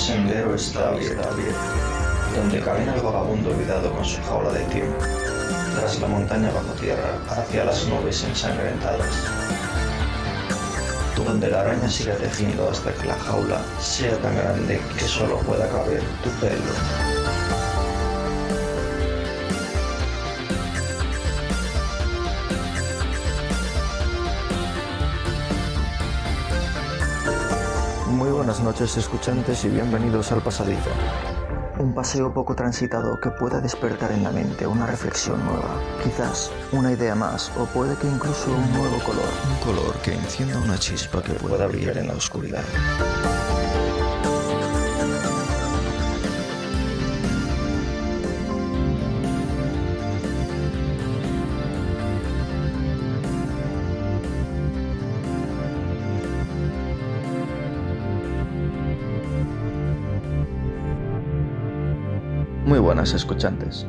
sendero está abierto, donde camina el vagabundo olvidado con su jaula de tiempo, tras la montaña bajo tierra, hacia las nubes ensangrentadas, donde la araña siga tejiendo hasta que la jaula sea tan grande que solo pueda caber tu pelo. Muy buenas noches, escuchantes, y bienvenidos al Pasadizo. Un paseo poco transitado que pueda despertar en la mente una reflexión nueva, quizás una idea más, o puede que incluso un nuevo color. Un color que encienda una chispa que pueda brillar en la oscuridad. Muy buenas, escuchantes.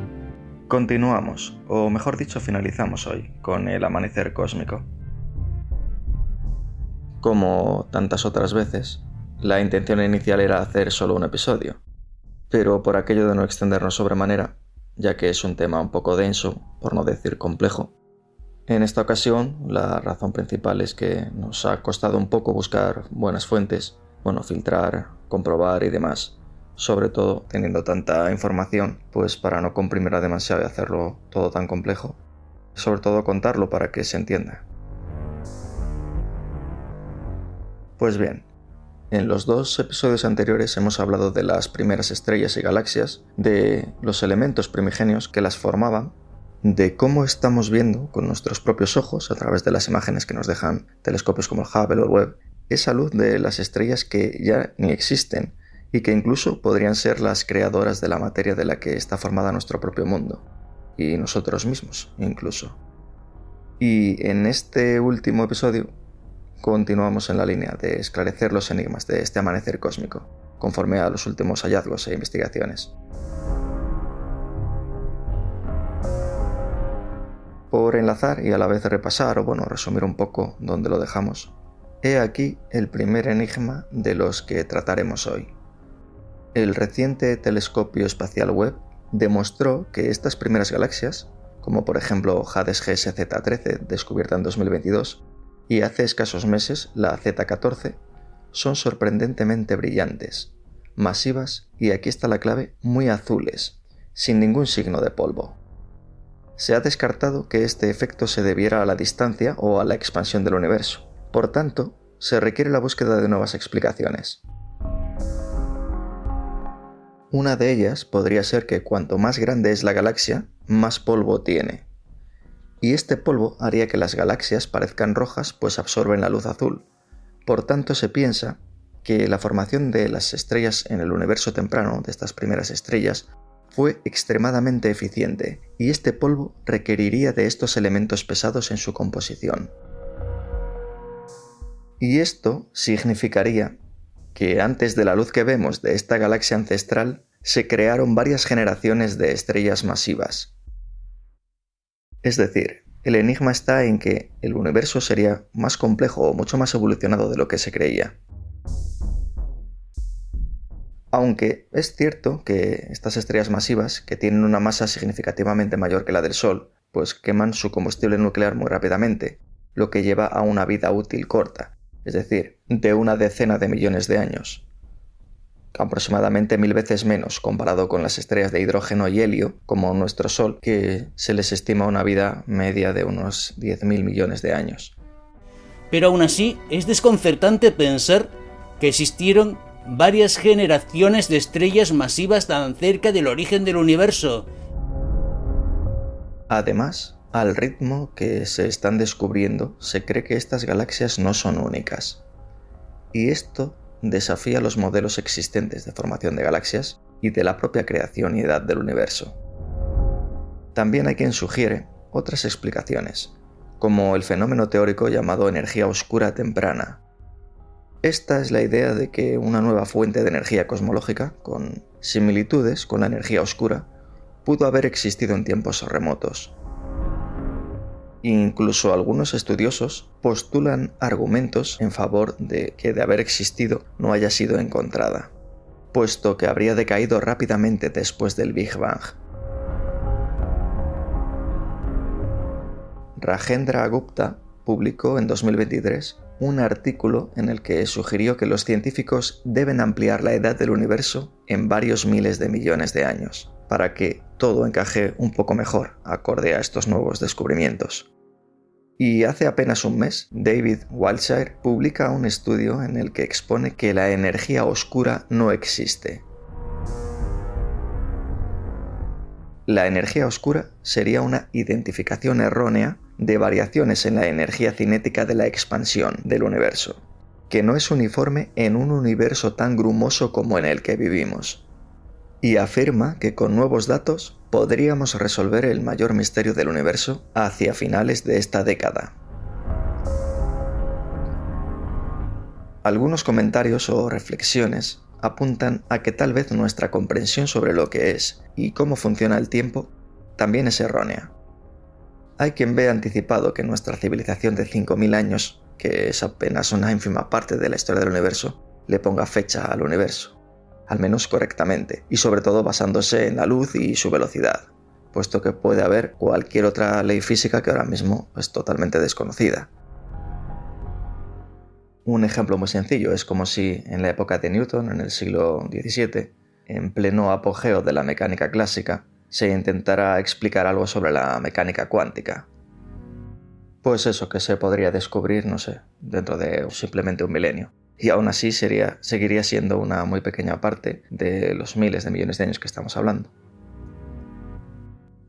Continuamos, o mejor dicho, finalizamos hoy, con el amanecer cósmico. Como tantas otras veces, la intención inicial era hacer solo un episodio, pero por aquello de no extendernos sobremanera, ya que es un tema un poco denso, por no decir complejo, en esta ocasión la razón principal es que nos ha costado un poco buscar buenas fuentes, filtrar, comprobar y demás. Sobre todo teniendo tanta información, pues para no comprimir demasiado y hacerlo todo tan complejo. Sobre todo contarlo para que se entienda. Pues bien, en los 2 episodios anteriores hemos hablado de las primeras estrellas y galaxias, de los elementos primigenios que las formaban, de cómo estamos viendo con nuestros propios ojos, a través de las imágenes que nos dejan telescopios como el Hubble o el Webb, esa luz de las estrellas que ya ni existen, y que incluso podrían ser las creadoras de la materia de la que está formada nuestro propio mundo, y nosotros mismos incluso. Y en este último episodio continuamos en la línea de esclarecer los enigmas de este amanecer cósmico, conforme a los últimos hallazgos e investigaciones. Por enlazar y a la vez repasar, o resumir un poco dónde lo dejamos, he aquí el primer enigma de los que trataremos hoy. El reciente telescopio espacial Webb demostró que estas primeras galaxias, como por ejemplo Hades GSZ-13, descubierta en 2022, y hace escasos meses la Z14, son sorprendentemente brillantes, masivas y, aquí está la clave, muy azules, sin ningún signo de polvo. Se ha descartado que este efecto se debiera a la distancia o a la expansión del universo. Por tanto, se requiere la búsqueda de nuevas explicaciones. Una de ellas podría ser que cuanto más grande es la galaxia, más polvo tiene. Y este polvo haría que las galaxias parezcan rojas, pues absorben la luz azul. Por tanto, se piensa que la formación de las estrellas en el universo temprano, de estas primeras estrellas, fue extremadamente eficiente, y este polvo requeriría de estos elementos pesados en su composición. Y esto significaría que antes de la luz que vemos de esta galaxia ancestral, se crearon varias generaciones de estrellas masivas. Es decir, el enigma está en que el universo sería más complejo o mucho más evolucionado de lo que se creía. Aunque es cierto que estas estrellas masivas, que tienen una masa significativamente mayor que la del Sol, pues queman su combustible nuclear muy rápidamente, lo que lleva a una vida útil corta, es decir, de una decena de millones de años. Aproximadamente 1000 veces menos comparado con las estrellas de hidrógeno y helio, como nuestro Sol, que se les estima una vida media de unos 10.000 millones de años. Pero aún así, es desconcertante pensar que existieron varias generaciones de estrellas masivas tan cerca del origen del universo. Además, al ritmo que se están descubriendo, se cree que estas galaxias no son únicas. Y esto desafía los modelos existentes de formación de galaxias y de la propia creación y edad del universo. También hay quien sugiere otras explicaciones, como el fenómeno teórico llamado energía oscura temprana. Esta es la idea de que una nueva fuente de energía cosmológica, con similitudes con la energía oscura, pudo haber existido en tiempos remotos. Incluso algunos estudiosos postulan argumentos en favor de que de haber existido no haya sido encontrada. puesto que habría decaído rápidamente después del Big Bang. Rajendra Gupta publicó en 2023 un artículo en el que sugirió que los científicos deben ampliar la edad del universo en varios miles de millones de años, para que todo encaje un poco mejor, acorde a estos nuevos descubrimientos. Y hace apenas un mes, David Wiltshire publica un estudio en el que expone que la energía oscura no existe. La energía oscura sería una identificación errónea de variaciones en la energía cinética de la expansión del universo, que no es uniforme en un universo tan grumoso como en el que vivimos. Y afirma que con nuevos datos podríamos resolver el mayor misterio del universo hacia finales de esta década. Algunos comentarios o reflexiones apuntan a que tal vez nuestra comprensión sobre lo que es y cómo funciona el tiempo también es errónea. Hay quien ve anticipado que nuestra civilización de 5.000 años, que es apenas una ínfima parte de la historia del universo, le ponga fecha al universo, al menos correctamente, y sobre todo basándose en la luz y su velocidad, puesto que puede haber cualquier otra ley física que ahora mismo es totalmente desconocida. Un ejemplo muy sencillo es como si en la época de Newton, en el siglo XVII, en pleno apogeo de la mecánica clásica, se intentara explicar algo sobre la mecánica cuántica. Pues eso que se podría descubrir, no sé, dentro de simplemente un milenio. Y aún así seguiría siendo una muy pequeña parte de los miles de millones de años que estamos hablando.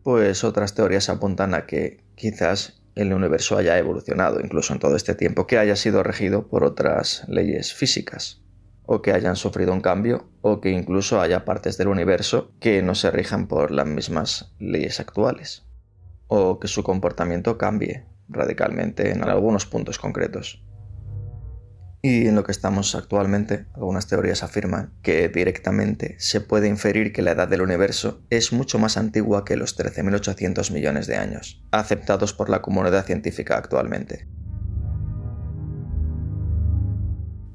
Pues otras teorías apuntan a que quizás el universo haya evolucionado incluso en todo este tiempo, que haya sido regido por otras leyes físicas, o que hayan sufrido un cambio, o que incluso haya partes del universo que no se rijan por las mismas leyes actuales, o que su comportamiento cambie radicalmente en algunos puntos concretos. Y en lo que estamos actualmente, algunas teorías afirman que directamente se puede inferir que la edad del universo es mucho más antigua que los 13.800 millones de años, aceptados por la comunidad científica actualmente.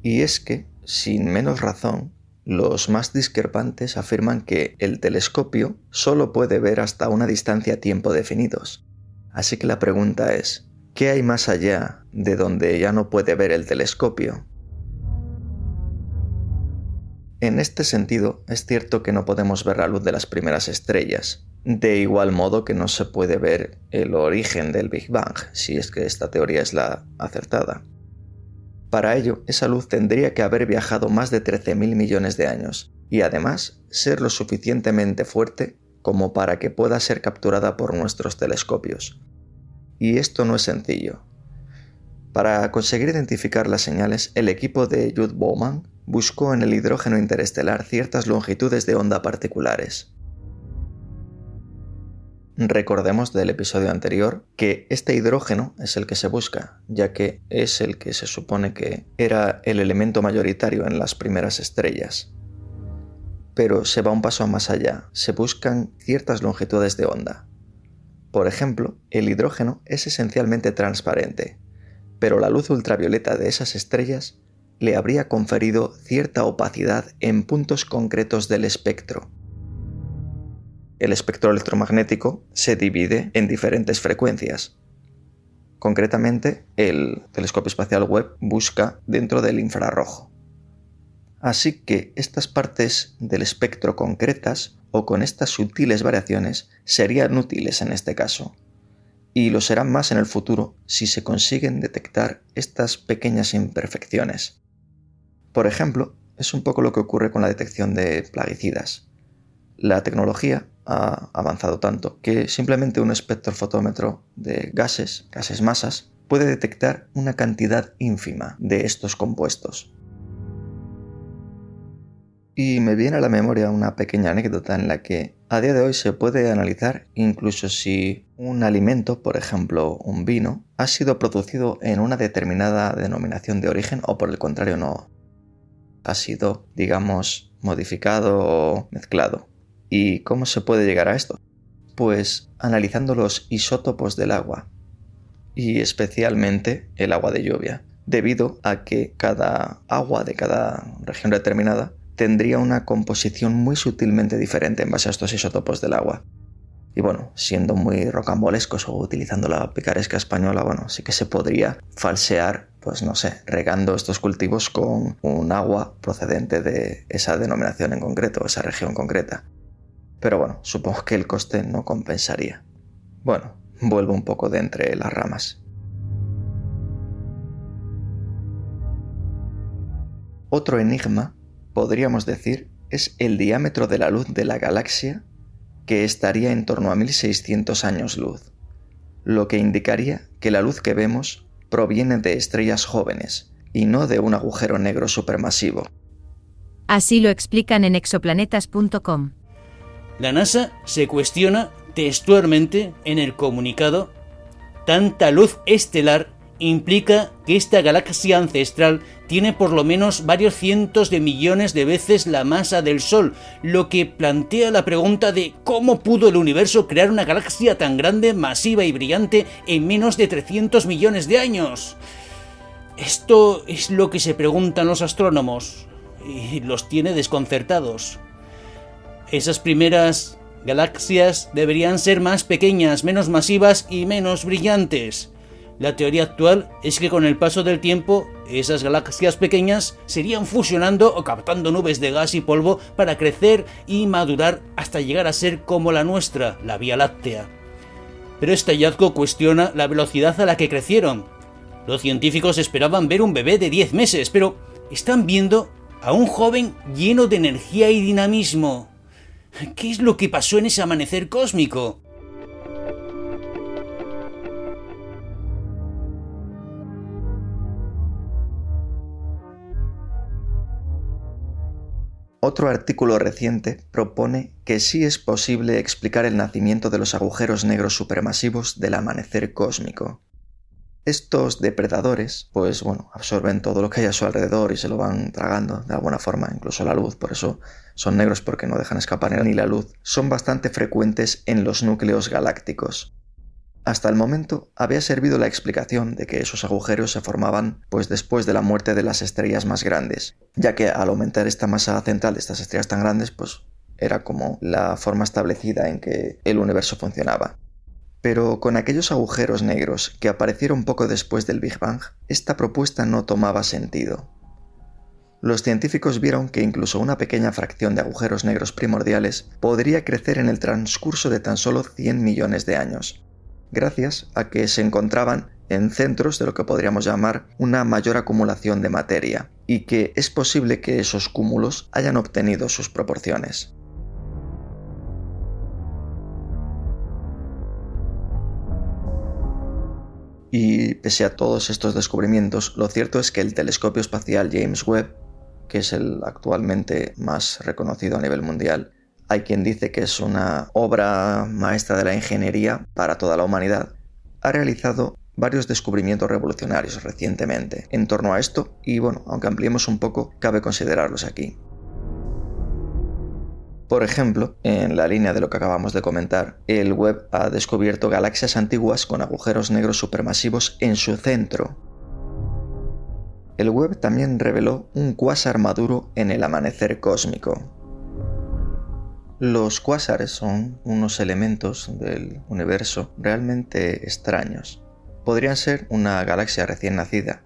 Y es que, sin menos razón, los más discrepantes afirman que el telescopio solo puede ver hasta una distancia-tiempo definidos. Así que la pregunta es, ¿qué hay más allá de donde ya no puede ver el telescopio? En este sentido, es cierto que no podemos ver la luz de las primeras estrellas, de igual modo que no se puede ver el origen del Big Bang, si es que esta teoría es la acertada. Para ello, esa luz tendría que haber viajado más de 13.000 millones de años, y además ser lo suficientemente fuerte como para que pueda ser capturada por nuestros telescopios. Y esto no es sencillo. Para conseguir identificar las señales, el equipo de Jude Bowman buscó en el hidrógeno interestelar ciertas longitudes de onda particulares. Recordemos del episodio anterior que este hidrógeno es el que se busca, ya que es el que se supone que era el elemento mayoritario en las primeras estrellas. Pero se va un paso más allá, se buscan ciertas longitudes de onda. Por ejemplo, el hidrógeno es esencialmente transparente, pero la luz ultravioleta de esas estrellas le habría conferido cierta opacidad en puntos concretos del espectro. El espectro electromagnético se divide en diferentes frecuencias. Concretamente, el telescopio espacial Webb busca dentro del infrarrojo. Así que estas partes del espectro concretas o con estas sutiles variaciones serían útiles en este caso, y lo serán más en el futuro si se consiguen detectar estas pequeñas imperfecciones. Por ejemplo, es un poco lo que ocurre con la detección de plaguicidas. La tecnología ha avanzado tanto que simplemente un espectrofotómetro de gases masas, puede detectar una cantidad ínfima de estos compuestos. Y me viene a la memoria una pequeña anécdota en la que a día de hoy se puede analizar incluso si un alimento, por ejemplo un vino, ha sido producido en una determinada denominación de origen o por el contrario no. Ha sido, digamos, modificado o mezclado. ¿Y cómo se puede llegar a esto? Pues analizando los isótopos del agua, y especialmente el agua de lluvia, debido a que cada agua de cada región determinada tendría una composición muy sutilmente diferente en base a estos isótopos del agua. Y bueno, siendo muy rocambolescos o utilizando la picaresca española, bueno, sí que se podría falsear, pues no sé, regando estos cultivos con un agua procedente de esa denominación en concreto, esa región concreta. Pero bueno, supongo que el coste no compensaría. Bueno, vuelvo un poco de entre las ramas. Otro enigma, podríamos decir, es el diámetro de la luz de la galaxia, que estaría en torno a 1600 años luz, lo que indicaría que la luz que vemos proviene de estrellas jóvenes y no de un agujero negro supermasivo. Así lo explican en exoplanetas.com. La NASA se cuestiona textualmente en el comunicado: tanta luz estelar implica que esta galaxia ancestral tiene por lo menos varios cientos de millones de veces la masa del Sol, lo que plantea la pregunta de cómo pudo el universo crear una galaxia tan grande, masiva y brillante en menos de 300 millones de años. Esto es lo que se preguntan los astrónomos y los tiene desconcertados. Esas primeras galaxias deberían ser más pequeñas, menos masivas y menos brillantes. La teoría actual es que con el paso del tiempo, esas galaxias pequeñas se irían fusionando o captando nubes de gas y polvo para crecer y madurar hasta llegar a ser como la nuestra, la Vía Láctea. Pero este hallazgo cuestiona la velocidad a la que crecieron. Los científicos esperaban ver un bebé de 10 meses, pero están viendo a un joven lleno de energía y dinamismo. ¿Qué es lo que pasó en ese amanecer cósmico? Otro artículo reciente propone que sí es posible explicar el nacimiento de los agujeros negros supermasivos del amanecer cósmico. Estos depredadores, pues bueno, absorben todo lo que hay a su alrededor y se lo van tragando de alguna forma, incluso la luz, por eso son negros porque no dejan escapar ni la luz. Son bastante frecuentes en los núcleos galácticos. Hasta el momento había servido la explicación de que esos agujeros se formaban pues después de la muerte de las estrellas más grandes, ya que al aumentar esta masa central de estas estrellas tan grandes, pues era como la forma establecida en que el universo funcionaba. Pero con aquellos agujeros negros que aparecieron poco después del Big Bang, esta propuesta no tomaba sentido. Los científicos vieron que incluso una pequeña fracción de agujeros negros primordiales podría crecer en el transcurso de tan solo 100 millones de años, gracias a que se encontraban en centros de lo que podríamos llamar una mayor acumulación de materia, y que es posible que esos cúmulos hayan obtenido sus proporciones. Y pese a todos estos descubrimientos, lo cierto es que el telescopio espacial James Webb, que es el actualmente más reconocido a nivel mundial, hay quien dice que es una obra maestra de la ingeniería para toda la humanidad, ha realizado varios descubrimientos revolucionarios recientemente en torno a esto y bueno, aunque ampliemos un poco, cabe considerarlos aquí. Por ejemplo, en la línea de lo que acabamos de comentar, el Webb ha descubierto galaxias antiguas con agujeros negros supermasivos en su centro. El Webb también reveló un cuásar maduro en el amanecer cósmico. Los cuásares son unos elementos del universo realmente extraños. Podrían ser una galaxia recién nacida,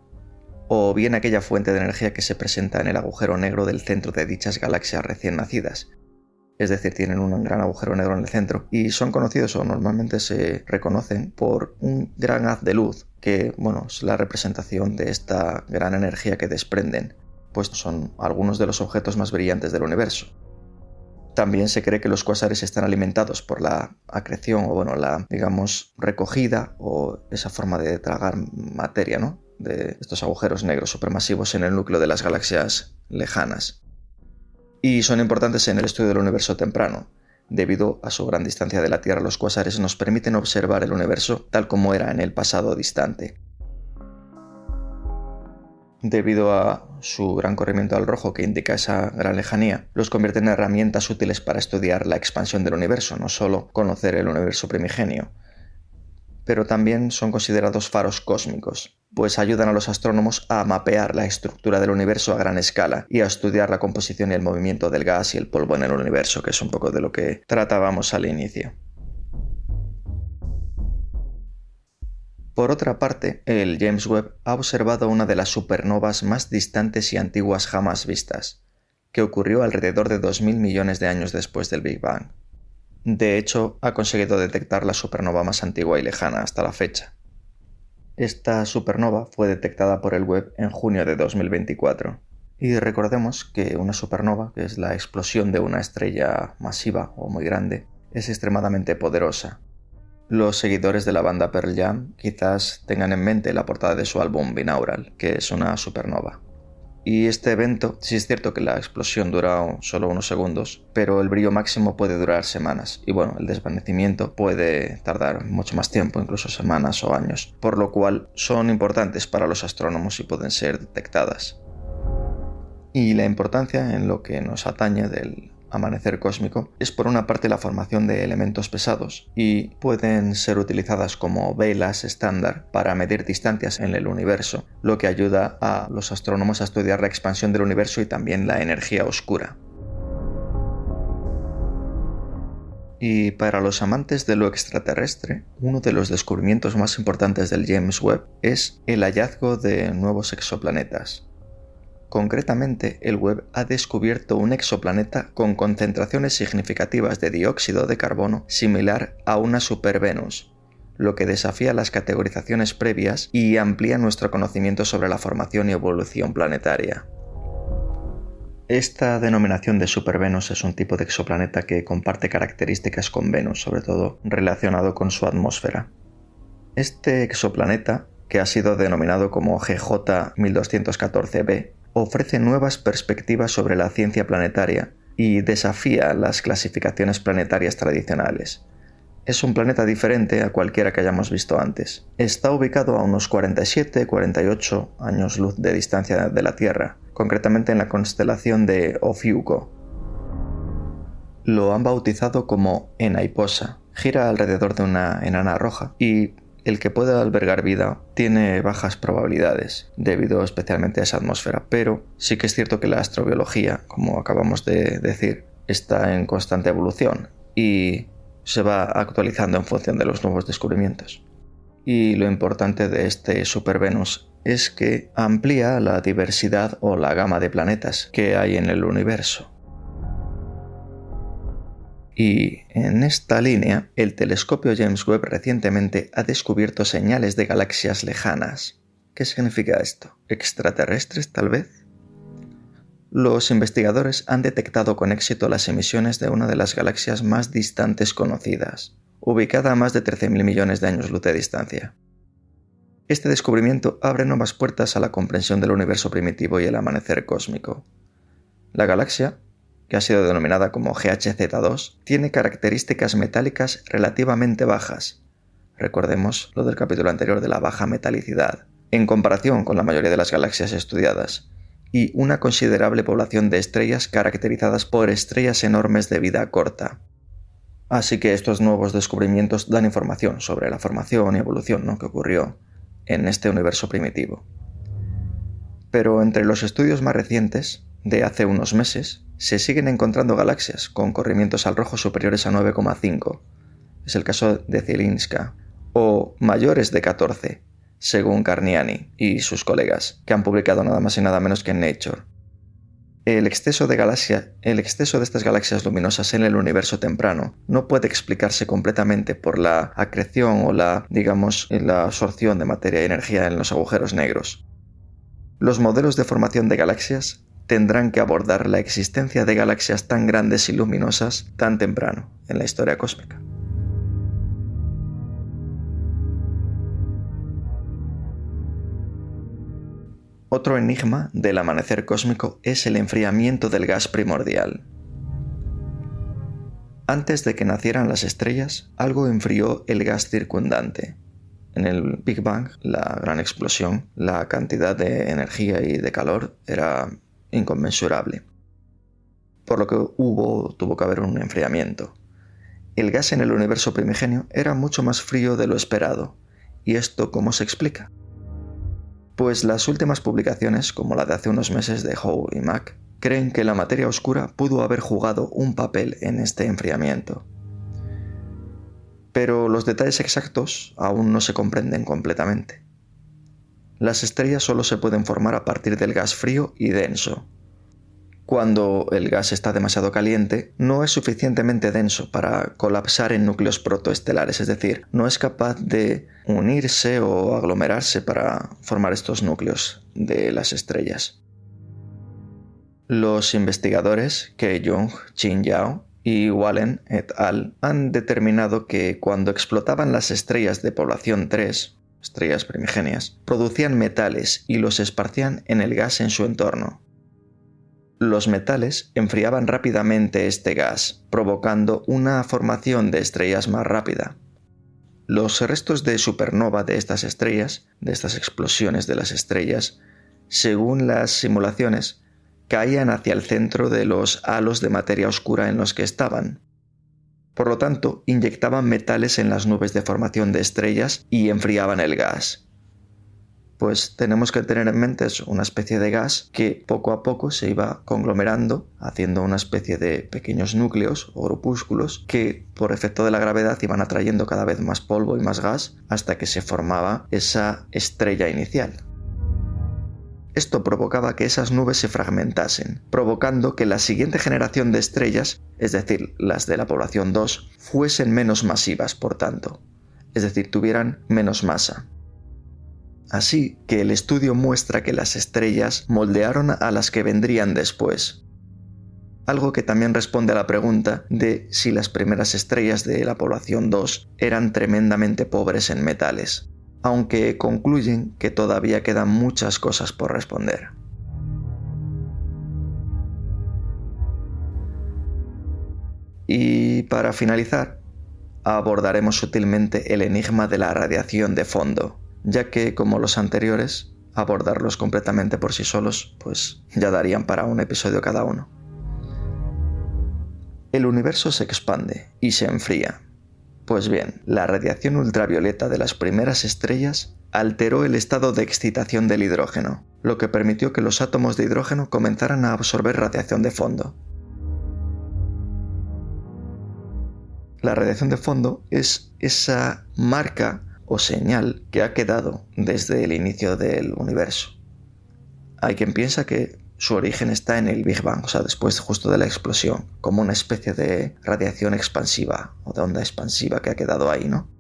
o bien aquella fuente de energía que se presenta en el agujero negro del centro de dichas galaxias recién nacidas. Es decir, tienen un gran agujero negro en el centro y son conocidos o normalmente se reconocen por un gran haz de luz que, bueno, es la representación de esta gran energía que desprenden, pues son algunos de los objetos más brillantes del universo. También se cree que los cuásares están alimentados por la acreción o, bueno, la, digamos, recogida o esa forma de tragar materia, ¿no?, de estos agujeros negros supermasivos en el núcleo de las galaxias lejanas. Y son importantes en el estudio del universo temprano. Debido a su gran distancia de la Tierra, los cuásares nos permiten observar el universo tal como era en el pasado distante. Debido a su gran corrimiento al rojo que indica esa gran lejanía, los convierte en herramientas útiles para estudiar la expansión del universo, no solo conocer el universo primigenio. pero también son considerados faros cósmicos, pues ayudan a los astrónomos a mapear la estructura del universo a gran escala y a estudiar la composición y el movimiento del gas y el polvo en el universo, que es un poco de lo que tratábamos al inicio. Por otra parte, el James Webb ha observado una de las supernovas más distantes y antiguas jamás vistas, que ocurrió alrededor de 2.000 millones de años después del Big Bang. De hecho, ha conseguido detectar la supernova más antigua y lejana hasta la fecha. Esta supernova fue detectada por el Webb en junio de 2024. Y recordemos que una supernova, que es la explosión de una estrella masiva o muy grande, es extremadamente poderosa. Los seguidores de la banda Pearl Jam quizás tengan en mente la portada de su álbum Binaural, que es una supernova. Y este evento, sí es cierto que la explosión dura solo unos segundos, pero el brillo máximo puede durar semanas, y bueno, el desvanecimiento puede tardar mucho más tiempo, incluso semanas o años, por lo cual son importantes para los astrónomos y pueden ser detectadas. Y la importancia en lo que nos atañe del amanecer cósmico es por una parte la formación de elementos pesados y pueden ser utilizadas como velas estándar para medir distancias en el universo, lo que ayuda a los astrónomos a estudiar la expansión del universo y también la energía oscura. Y para los amantes de lo extraterrestre, uno de los descubrimientos más importantes del James Webb es el hallazgo de nuevos exoplanetas. Concretamente, el Webb ha descubierto un exoplaneta con concentraciones significativas de dióxido de carbono similar a una supervenus, lo que desafía las categorizaciones previas y amplía nuestro conocimiento sobre la formación y evolución planetaria. Esta denominación de supervenus es un tipo de exoplaneta que comparte características con Venus, sobre todo relacionado con su atmósfera. Este exoplaneta, que ha sido denominado como GJ 1214b, ofrece nuevas perspectivas sobre la ciencia planetaria y desafía las clasificaciones planetarias tradicionales. Es un planeta diferente a cualquiera que hayamos visto antes. Está ubicado a unos 47-48 años luz de distancia de la Tierra, concretamente en la constelación de Ofiuco. Lo han bautizado como Enaiposa. Gira alrededor de una enana roja y el que pueda albergar vida tiene bajas probabilidades, debido especialmente a esa atmósfera, pero sí que es cierto que la astrobiología, como acabamos de decir, está en constante evolución y se va actualizando en función de los nuevos descubrimientos. Y lo importante de este supervenus es que amplía la diversidad o la gama de planetas que hay en el universo. Y en esta línea, el telescopio James Webb recientemente ha descubierto señales de galaxias lejanas. ¿Qué significa esto? ¿Extraterrestres, tal vez? Los investigadores han detectado con éxito las emisiones de una de las galaxias más distantes conocidas, ubicada a más de 13.000 millones de años luz de distancia. Este descubrimiento abre nuevas puertas a la comprensión del universo primitivo y el amanecer cósmico. La galaxia, que ha sido denominada como GHZ2, tiene características metálicas relativamente bajas. Recordemos lo del capítulo anterior de la baja metalicidad, en comparación con la mayoría de las galaxias estudiadas, y una considerable población de estrellas caracterizadas por estrellas enormes de vida corta. Así que estos nuevos descubrimientos dan información sobre la formación y evolución que ocurrió en este universo primitivo. Pero entre los estudios más recientes, de hace unos meses, se siguen encontrando galaxias con corrimientos al rojo superiores a 9,5, es el caso de Zielinska, o mayores de 14, según Carniani y sus colegas, que han publicado nada más y nada menos que en Nature. El exceso de estas galaxias luminosas en el universo temprano no puede explicarse completamente por la acreción o la absorción de materia y energía en los agujeros negros. Los modelos de formación de galaxias tendrán que abordar la existencia de galaxias tan grandes y luminosas tan temprano en la historia cósmica. Otro enigma del amanecer cósmico es el enfriamiento del gas primordial. Antes de que nacieran las estrellas, algo enfrió el gas circundante. En el Big Bang, la gran explosión, la cantidad de energía y de calor era inconmensurable, por lo que tuvo que haber un enfriamiento. El gas en el universo primigenio era mucho más frío de lo esperado, ¿Y esto cómo se explica? Pues las últimas publicaciones, como la de hace unos meses de Howe y Mack, creen que la materia oscura pudo haber jugado un papel en este enfriamiento. Pero los detalles exactos aún no se comprenden completamente. Las estrellas solo se pueden formar a partir del gas frío y denso. Cuando el gas está demasiado caliente, no es suficientemente denso para colapsar en núcleos protoestelares, es decir, no es capaz de unirse o aglomerarse para formar estos núcleos de las estrellas. Los investigadores Ke Jung, Chin Yao y Wallen et al. Han determinado que cuando explotaban las estrellas de población 3, estrellas primigenias, producían metales y los esparcían en el gas en su entorno. Los metales enfriaban rápidamente este gas, provocando una formación de estrellas más rápida. Los restos de supernova de estas estrellas, de estas explosiones de las estrellas, según las simulaciones, caían hacia el centro de los halos de materia oscura en los que estaban. Por lo tanto, inyectaban metales en las nubes de formación de estrellas y enfriaban el gas. Pues tenemos que tener en mente eso, una especie de gas que poco a poco se iba conglomerando, haciendo una especie de pequeños núcleos o grupúsculos que por efecto de la gravedad iban atrayendo cada vez más polvo y más gas hasta que se formaba esa estrella inicial. Esto provocaba que esas nubes se fragmentasen, provocando que la siguiente generación de estrellas, es decir, las de la población 2, fuesen menos masivas, por tanto, es decir, tuvieran menos masa. Así que el estudio muestra que las estrellas moldearon a las que vendrían después. Algo que también responde a la pregunta de si las primeras estrellas de la población 2 eran tremendamente pobres en metales, aunque concluyen que todavía quedan muchas cosas por responder. Y para finalizar, abordaremos sutilmente el enigma de la radiación de fondo, ya que, como los anteriores, abordarlos completamente por sí solos, pues ya darían para un episodio cada uno. El universo se expande y se enfría. Pues bien, la radiación ultravioleta de las primeras estrellas alteró el estado de excitación del hidrógeno, lo que permitió que los átomos de hidrógeno comenzaran a absorber radiación de fondo. La radiación de fondo es esa marca o señal que ha quedado desde el inicio del universo. Hay quien piensa que su origen está en el Big Bang, o sea, después justo de la explosión, como una especie de radiación expansiva o de onda expansiva que ha quedado ahí, ¿no?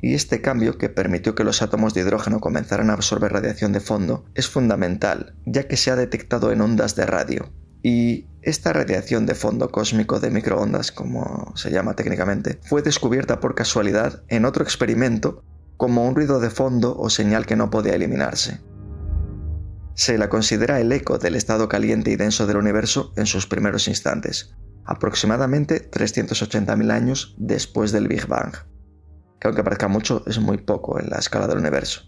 Y este cambio que permitió que los átomos de hidrógeno comenzaran a absorber radiación de fondo es fundamental, ya que se ha detectado en ondas de radio. Y esta radiación de fondo cósmico de microondas, como se llama técnicamente, fue descubierta por casualidad en otro experimento como un ruido de fondo o señal que no podía eliminarse. Se la considera el eco del estado caliente y denso del universo en sus primeros instantes, aproximadamente 380.000 años después del Big Bang, que aunque parezca mucho es muy poco en la escala del universo.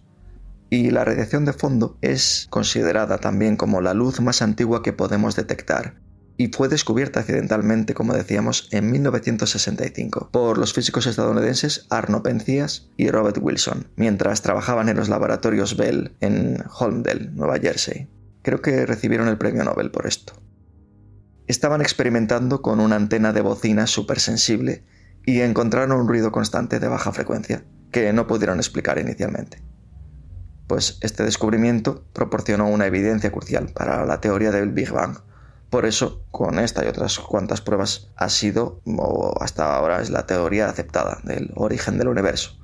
Y la radiación de fondo es considerada también como la luz más antigua que podemos detectar, y fue descubierta accidentalmente, como decíamos, en 1965 por los físicos estadounidenses Arno Penzias y Robert Wilson, mientras trabajaban en los laboratorios Bell en Holmdel, Nueva Jersey. Creo que recibieron el premio Nobel por esto. Estaban experimentando con una antena de bocina supersensible y encontraron un ruido constante de baja frecuencia, que no pudieron explicar inicialmente. Pues este descubrimiento proporcionó una evidencia crucial para la teoría del Big Bang. Por eso, con esta y otras cuantas pruebas, ha sido, o hasta ahora es la teoría aceptada del origen del universo.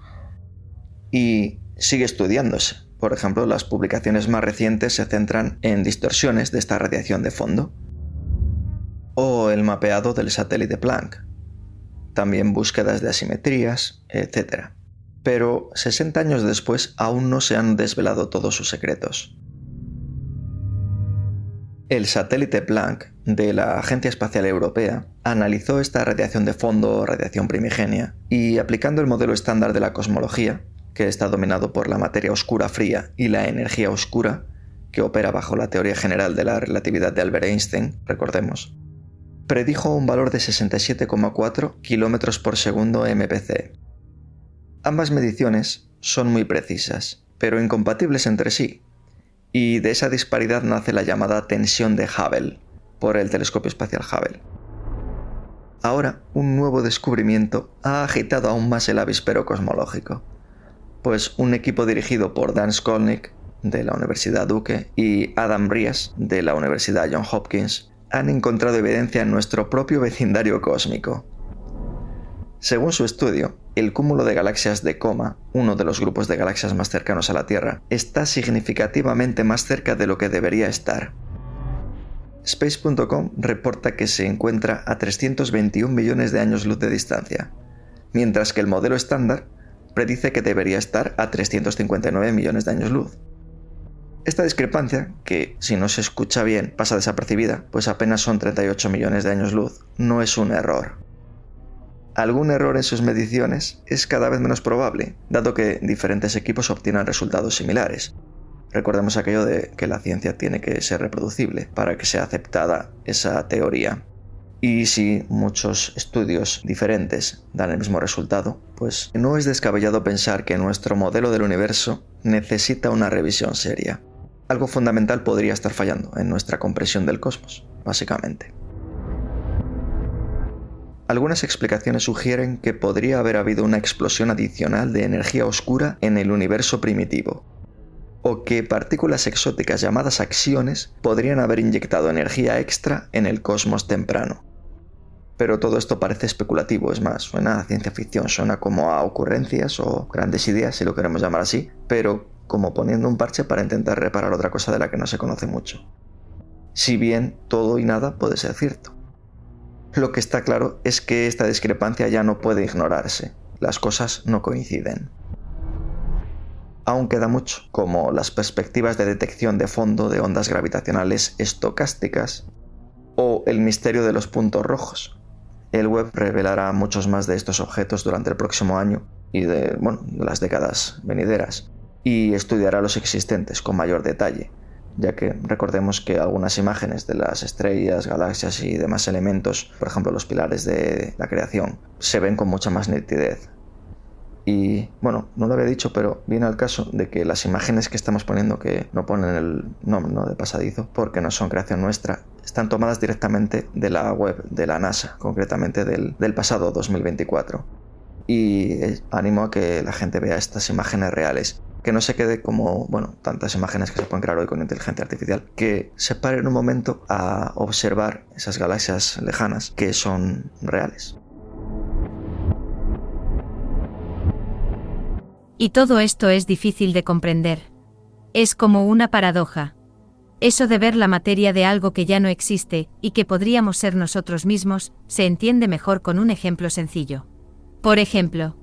Y sigue estudiándose. Por ejemplo, las publicaciones más recientes se centran en distorsiones de esta radiación de fondo, o el mapeado del satélite Planck, también búsquedas de asimetrías, etc. Pero 60 años después aún no se han desvelado todos sus secretos. El satélite Planck de la Agencia Espacial Europea analizó esta radiación de fondo o radiación primigenia y, aplicando el modelo estándar de la cosmología, que está dominado por la materia oscura fría y la energía oscura, que opera bajo la teoría general de la relatividad de Albert Einstein, recordemos, predijo un valor de 67,4 km por segundo MPC. Ambas mediciones son muy precisas, pero incompatibles entre sí, y de esa disparidad nace la llamada tensión de Hubble, por el telescopio espacial Hubble. Ahora, un nuevo descubrimiento ha agitado aún más el avispero cosmológico, pues un equipo dirigido por Dan Skolnick, de la Universidad Duke, y Adam Rees, de la Universidad Johns Hopkins, han encontrado evidencia en nuestro propio vecindario cósmico. Según su estudio, el cúmulo de galaxias de Coma, uno de los grupos de galaxias más cercanos a la Tierra, está significativamente más cerca de lo que debería estar. Space.com reporta que se encuentra a 321 millones de años luz de distancia, mientras que el modelo estándar predice que debería estar a 359 millones de años luz. Esta discrepancia, que si no se escucha bien pasa desapercibida, pues apenas son 38 millones de años luz, no es un error. Algún error en sus mediciones es cada vez menos probable, dado que diferentes equipos obtienen resultados similares. Recordemos aquello de que la ciencia tiene que ser reproducible para que sea aceptada esa teoría. Y si muchos estudios diferentes dan el mismo resultado, pues no es descabellado pensar que nuestro modelo del universo necesita una revisión seria. Algo fundamental podría estar fallando en nuestra comprensión del cosmos, básicamente. Algunas explicaciones sugieren que podría haber habido una explosión adicional de energía oscura en el universo primitivo, o que partículas exóticas llamadas acciones podrían haber inyectado energía extra en el cosmos temprano. Pero todo esto parece especulativo, es más, suena a ciencia ficción, suena como a ocurrencias o grandes ideas, si lo queremos llamar así, pero como poniendo un parche para intentar reparar otra cosa de la que no se conoce mucho. Si bien todo y nada puede ser cierto. Lo que está claro es que esta discrepancia ya no puede ignorarse, las cosas no coinciden. Aún queda mucho, como las perspectivas de detección de fondo de ondas gravitacionales estocásticas o el misterio de los puntos rojos. El web revelará muchos más de estos objetos durante el próximo año y de las décadas venideras, y estudiará los existentes con mayor detalle, ya que recordemos que algunas imágenes de las estrellas, galaxias y demás elementos, por ejemplo los pilares de la creación, se ven con mucha más nitidez. Y no lo había dicho, pero viene al caso de que las imágenes que estamos poniendo, que no ponen el nombre de pasadizo porque no son creación nuestra, están tomadas directamente de la web de la NASA, concretamente del pasado 2024. Y animo a que la gente vea estas imágenes reales, que no se quede como tantas imágenes que se pueden crear hoy con inteligencia artificial, que se paren un momento a observar esas galaxias lejanas que son reales. Y todo esto es difícil de comprender. Es como una paradoja. Eso de ver la materia de algo que ya no existe, y que podríamos ser nosotros mismos, se entiende mejor con un ejemplo sencillo. Por ejemplo,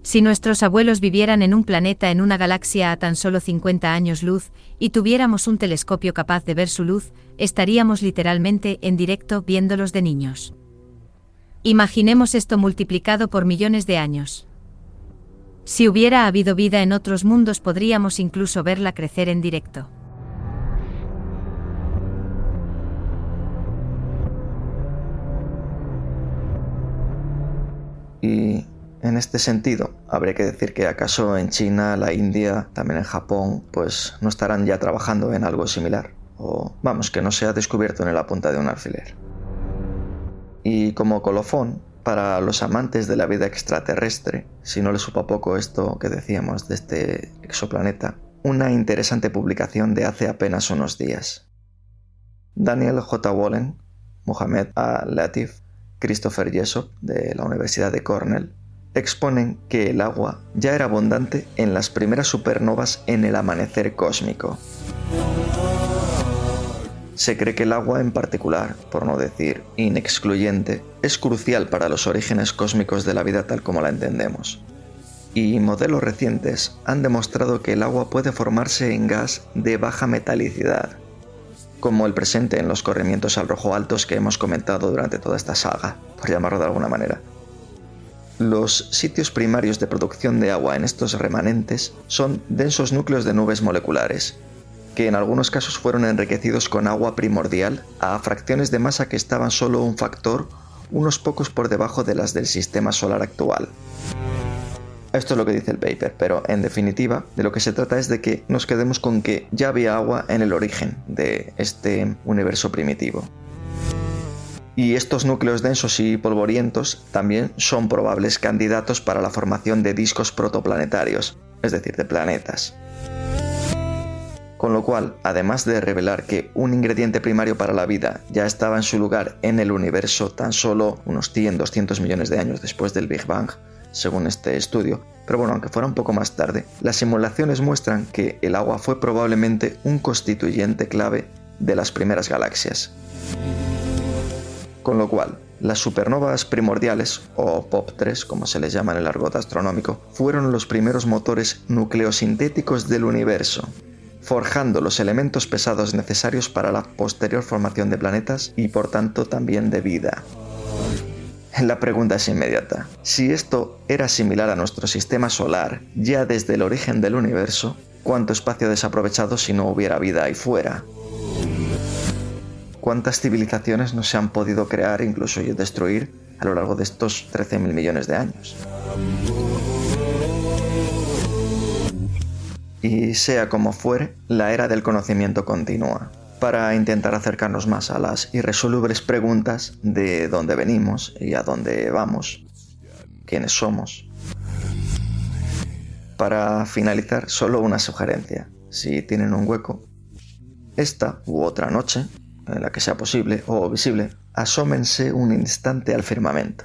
si nuestros abuelos vivieran en un planeta en una galaxia a tan solo 50 años luz, y tuviéramos un telescopio capaz de ver su luz, estaríamos literalmente en directo viéndolos de niños. Imaginemos esto multiplicado por millones de años. Si hubiera habido vida en otros mundos, podríamos incluso verla crecer en directo. Y en este sentido, habría que decir que acaso en China, la India, también en Japón, pues no estarán ya trabajando en algo similar. O que no se ha descubierto en la punta de un alfiler. Y como colofón, para los amantes de la vida extraterrestre, si no les supo poco esto que decíamos de este exoplaneta, una interesante publicación de hace apenas unos días. Daniel J. Wallen, Mohamed A. Latif, Christopher Jessop, de la Universidad de Cornell, exponen que el agua ya era abundante en las primeras supernovas en el amanecer cósmico. Se cree que el agua en particular, por no decir inexcluyente, es crucial para los orígenes cósmicos de la vida tal como la entendemos. Y modelos recientes han demostrado que el agua puede formarse en gas de baja metalicidad, como el presente en los corrimientos al rojo altos que hemos comentado durante toda esta saga, por llamarlo de alguna manera. Los sitios primarios de producción de agua en estos remanentes son densos núcleos de nubes moleculares, que en algunos casos fueron enriquecidos con agua primordial a fracciones de masa que estaban solo un factor unos pocos por debajo de las del sistema solar actual. Esto es lo que dice el paper, pero en definitiva de lo que se trata es de que nos quedemos con que ya había agua en el origen de este universo primitivo. Y estos núcleos densos y polvorientos también son probables candidatos para la formación de discos protoplanetarios, es decir, de planetas. Con lo cual, además de revelar que un ingrediente primario para la vida ya estaba en su lugar en el universo tan solo unos 100-200 millones de años después del Big Bang, según este estudio, pero bueno, aunque fuera un poco más tarde, las simulaciones muestran que el agua fue probablemente un constituyente clave de las primeras galaxias. Con lo cual, las supernovas primordiales, o POP3 como se les llama en el argot astronómico, fueron los primeros motores nucleosintéticos del universo, forjando los elementos pesados necesarios para la posterior formación de planetas y por tanto también de vida. La pregunta es inmediata. Si esto era similar a nuestro sistema solar ya desde el origen del universo, ¿cuánto espacio desaprovechado si no hubiera vida ahí fuera? ¿Cuántas civilizaciones no se han podido crear, incluso destruir, a lo largo de estos 13.000 millones de años? Y sea como fuere, la era del conocimiento continúa, para intentar acercarnos más a las irresolubles preguntas de dónde venimos y a dónde vamos, quiénes somos. Para finalizar, solo una sugerencia. Si tienen un hueco, esta u otra noche, en la que sea posible o visible, asómense un instante al firmamento.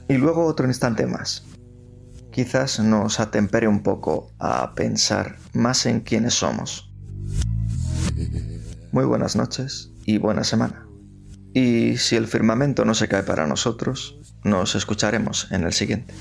Y luego otro instante más. Quizás nos atempere un poco a pensar más en quiénes somos. Muy buenas noches y buena semana. Y si el firmamento no se cae para nosotros, nos escucharemos en el siguiente.